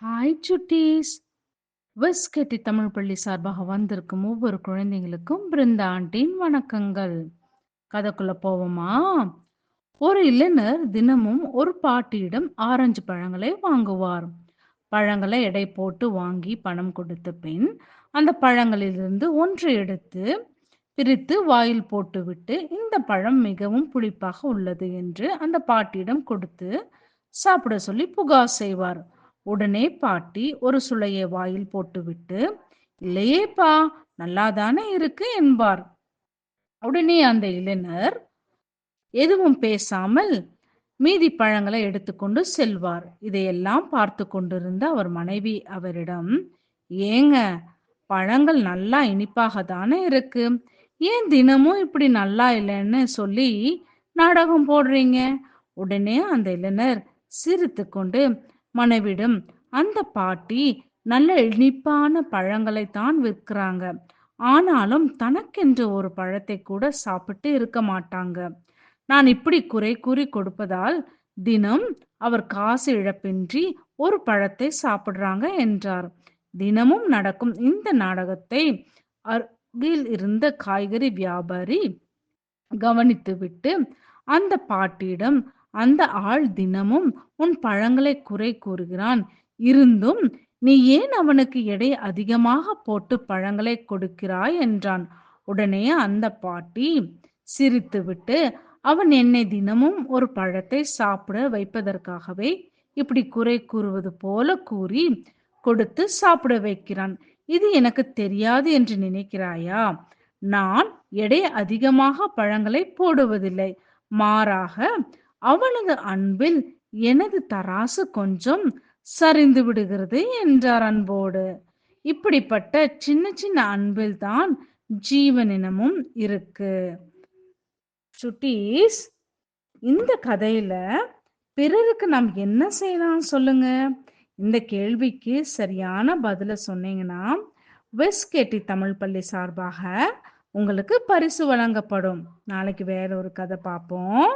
Hi சுட்டீஸ்! விஸ்கெட்டி தமிழ் பள்ளி சார்பாக வந்திருக்கும் ஒவ்வொரு குழந்தைங்களுக்கும் பிருந்தா ஆண்டியின் வணக்கங்கள். கதைக்குள்ள போவோமா? ஒரு இளைஞர் தினமும் ஒரு பாட்டியிடம் ஆரஞ்சு பழங்களை வாங்குவார். பழங்களை எடை போட்டு வாங்கி பணம் கொடுத்த பின், அந்த பழங்களிலிருந்து ஒன்று எடுத்து பிரித்து வாயில் போட்டுவிட்டு, இந்த பழம் மிகவும் புளிப்பாக உள்ளது என்று அந்த பாட்டியிடம் கொடுத்து சாப்பிட சொல்லி புகார் செய்வார். உடனே பாட்டி ஒரு சுளையை வாயில் போட்டுவிட்டு, இல்லையேப்பா, நல்லாதானே இருக்கு என்பார். உடனே அந்த இளைஞர் எதுவும் பேசாமல் மீதி பழங்களை எடுத்துக்கொண்டு செல்வார். இதையெல்லாம் பார்த்து கொண்டிருந்த அவர் மனைவி அவரிடம், ஏங்க, பழங்கள் நல்லா இனிப்பாக தானே இருக்கு, ஏன் தினமும் இப்படி நல்லா இல்லைன்னு சொல்லி நாடகம் போடுறீங்க? உடனே அந்த இளைஞர் சிரித்து கொண்டு மனைவிடம், அந்த பாட்டி நல்ல இனிப்பான பழங்களை தான் விற்கிறாங்க, ஆனாலும் தனக்கென்று ஒரு பழத்தை கூட சாப்பிட்டு இருக்க மாட்டாங்க. நான் இப்படி குறை கூறி கொடுப்பதால் தினம் அவர் காசு இழப்பின்றி ஒரு பழத்தை சாப்பிடுறாங்க என்றார். தினமும் நடக்கும் இந்த நாடகத்தை அருகில் இருந்த காய்கறி வியாபாரி கவனித்துவிட்டு அந்த பாட்டியிடம், அந்த ஆள் தினமும் உன் பழங்களை குறை கூறுகிறான், இருந்தும் நீ ஏன் அவனுக்கு எடை அதிகமாக போட்டு பழங்களை கொடுக்கிறாய் என்றான். உடனே அந்த பாட்டி சிரித்துவிட்டு, அவன் என்னை தினமும் ஒரு பழத்தை சாப்பிட வைப்பதற்காகவே இப்படி குறை கூறுவது போல கூறி கொடுத்து சாப்பிட வைக்கிறான். இது எனக்கு தெரியாது என்று நினைக்கிறாயா? நான் எடை அதிகமாக பழங்களை போடுவதில்லை, மாறாக அவனது அன்பில் எனது தராசு கொஞ்சம் சரிந்து விடுகிறது என்றார் அன்போடு. இப்படிப்பட்ட சின்ன சின்ன அன்பில் தான் ஜீவனினமும் இருக்கு. சுட்டீஸ், இந்த கதையில பிறருக்கு நாம் என்ன செய்யலாம் சொல்லுங்க? இந்த கேள்விக்கு சரியான பதில சொன்னீங்கன்னா விஸ்கெட்டி தமிழ் பள்ளி சார்பாக உங்களுக்கு பரிசு வழங்கப்படும். நாளைக்கு வேற ஒரு கதை பார்ப்போம்.